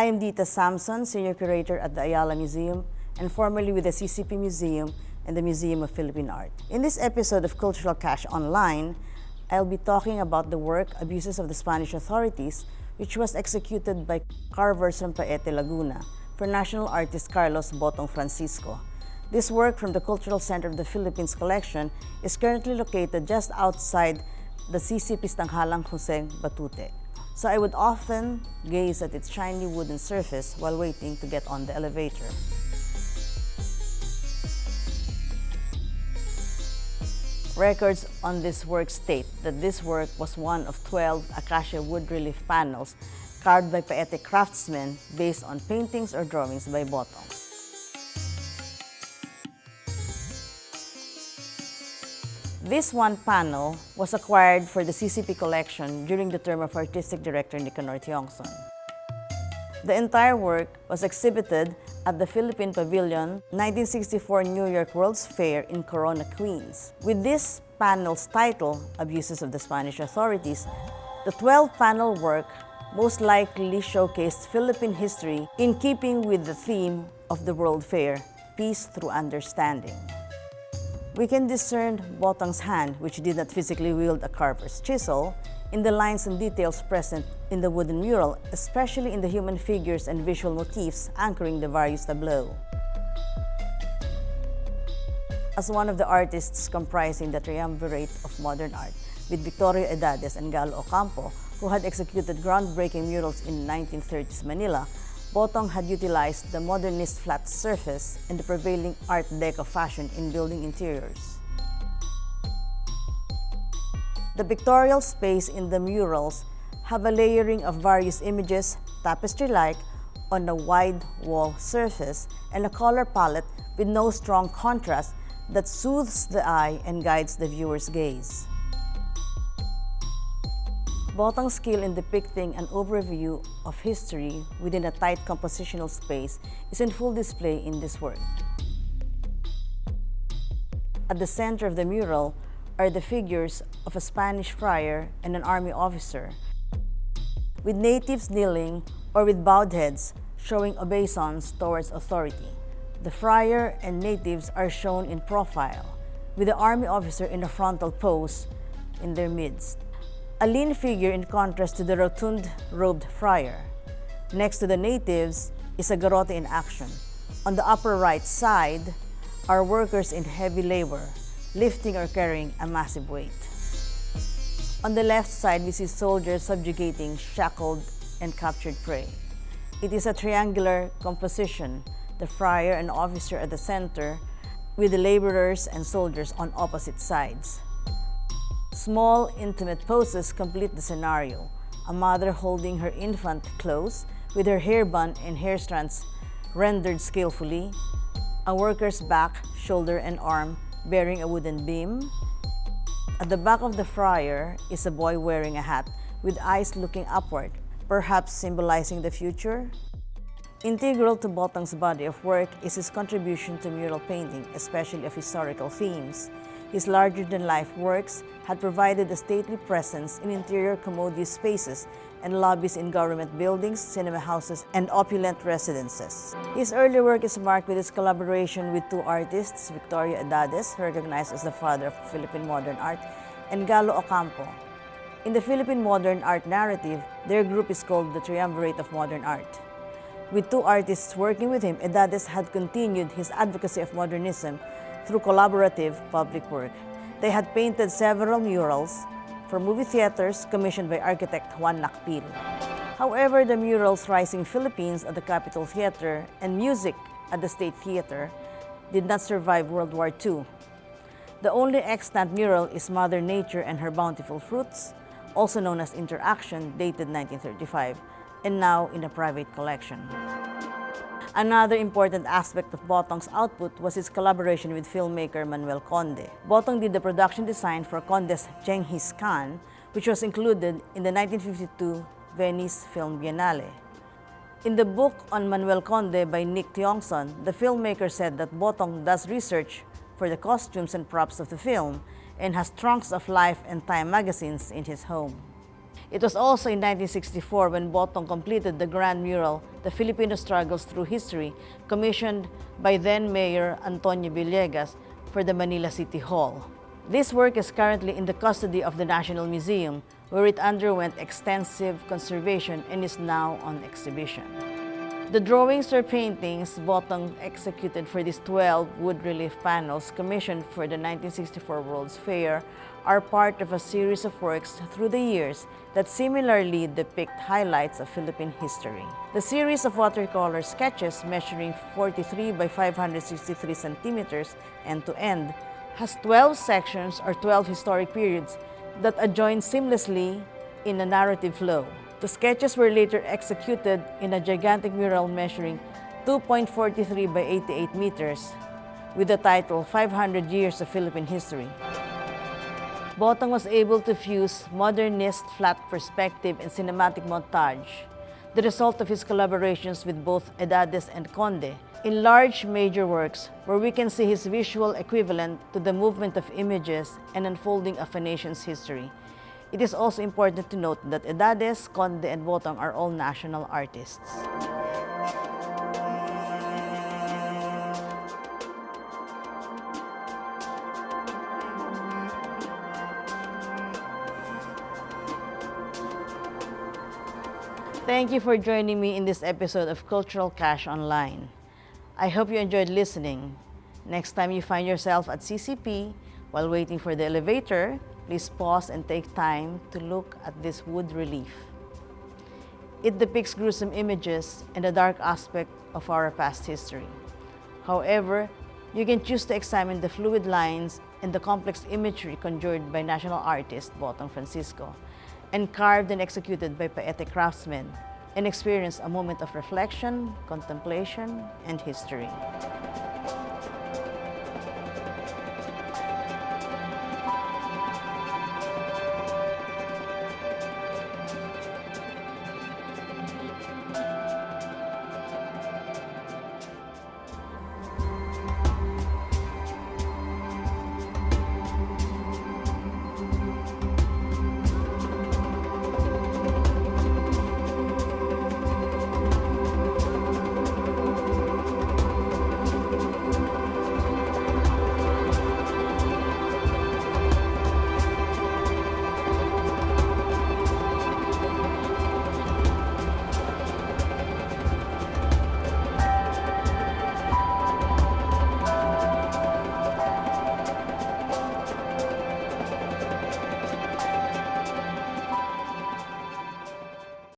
I am Ditas Samson, Senior Curator at the Ayala Museum and formerly with the CCP Museum and the Museum of Philippine Art. In this episode of Cultural Cache Online, I'll be talking about the work Abuses of the Spanish Authorities, which was executed by carvers from Paete, Laguna for national artist Carlos Botong Francisco. This work from the Cultural Center of the Philippines collection is currently located just outside the CCP Tanghalang Huseng Batute. So I would often gaze at its shiny wooden surface while waiting to get on the elevator. Records on this work state that this work was one of 12 acacia wood relief panels carved by Paete craftsmen based on paintings or drawings by Botong. This one panel was acquired for the CCP collection during the term of Artistic Director Nicanor Tiongson. The entire work was exhibited at the Philippine Pavilion 1964 New York World's Fair in Corona, Queens. With this panel's title, Abuses of the Spanish Authorities, the 12-panel work most likely showcased Philippine history in keeping with the theme of the World Fair, Peace Through Understanding. We can discern Botong's hand, which did not physically wield a carver's chisel, in the lines and details present in the wooden mural, especially in the human figures and visual motifs anchoring the various tableaux. As one of the artists comprising the triumvirate of modern art, with Victoria Edades and Galo Ocampo, who had executed groundbreaking murals in 1930s Manila, Botong had utilized the modernist flat surface and the prevailing Art Deco fashion in building interiors. The pictorial space in the murals have a layering of various images, tapestry-like, on a wide wall surface and a color palette with no strong contrast that soothes the eye and guides the viewer's gaze. Botong's skill in depicting an overview of history within a tight compositional space is in full display in this work. At the center of the mural are the figures of a Spanish friar and an army officer, with natives kneeling or with bowed heads showing obeisance towards authority. The friar and natives are shown in profile, with the army officer in a frontal pose in their midst. A lean figure in contrast to the rotund robed friar. Next to the natives is a garrote in action. On the upper right side are workers in heavy labor, lifting or carrying a massive weight. On the left side, we see soldiers subjugating shackled and captured prey. It is a triangular composition, the friar and officer at the center, with the laborers and soldiers on opposite sides. Small, intimate poses complete the scenario. A mother holding her infant close, with her hair bun and hair strands rendered skillfully. A worker's back, shoulder, and arm bearing a wooden beam. At the back of the friar is a boy wearing a hat with eyes looking upward, perhaps symbolizing the future. Integral to Botong's body of work is his contribution to mural painting, especially of historical themes. His larger-than-life works had provided a stately presence in interior commodious spaces and lobbies in government buildings, cinema houses, and opulent residences. His early work is marked with his collaboration with two artists, Victoria Edades, recognized as the father of Philippine modern art, and Galo Ocampo. In the Philippine modern art narrative, their group is called the Triumvirate of Modern Art. With two artists working with him, Edades had continued his advocacy of modernism through collaborative public work. They had painted several murals for movie theaters commissioned by architect Juan Nakpil. However, the murals Rising Philippines at the Capitol Theater and Music at the State Theater did not survive World War II. The only extant mural is Mother Nature and Her Bountiful Fruits, also known as Interaction, dated 1935, and now in a private collection. Another important aspect of Botong's output was his collaboration with filmmaker Manuel Conde. Botong did the production design for Conde's Genghis Khan, which was included in the 1952 Venice Film Biennale. In the book on Manuel Conde by Nick Tiongson, the filmmaker said that Botong does research for the costumes and props of the film and has Trunks of Life and Time magazines in his home. It was also in 1964 when Botong completed the grand mural, The Filipino Struggles Through History, commissioned by then-Mayor Antonio Villegas for the Manila City Hall. This work is currently in the custody of the National Museum, where it underwent extensive conservation and is now on exhibition. The drawings or paintings Botong executed for these 12 wood relief panels commissioned for the 1964 World's Fair are part of a series of works through the years that similarly depict highlights of Philippine history. The series of watercolor sketches measuring 43 by 563 centimeters end to end has 12 sections or 12 historic periods that adjoin seamlessly in a narrative flow. The sketches were later executed in a gigantic mural measuring 2.43 by 88 meters with the title 500 Years of Philippine History. Botong was able to fuse modernist flat perspective and cinematic montage, the result of his collaborations with both Edades and Conde, in large major works where we can see his visual equivalent to the movement of images and unfolding of a nation's history. It is also important to note that Edades, Conde, and Botong are all national artists. Thank you for joining me in this episode of Cultural Cash Online. I hope you enjoyed listening. Next time you find yourself at CCP while waiting for the elevator, please pause and take time to look at this wood relief. It depicts gruesome images and a dark aspect of our past history. However, you can choose to examine the fluid lines and the complex imagery conjured by national artist Botong Francisco and carved and executed by Paete craftsmen, and experience a moment of reflection, contemplation, and history.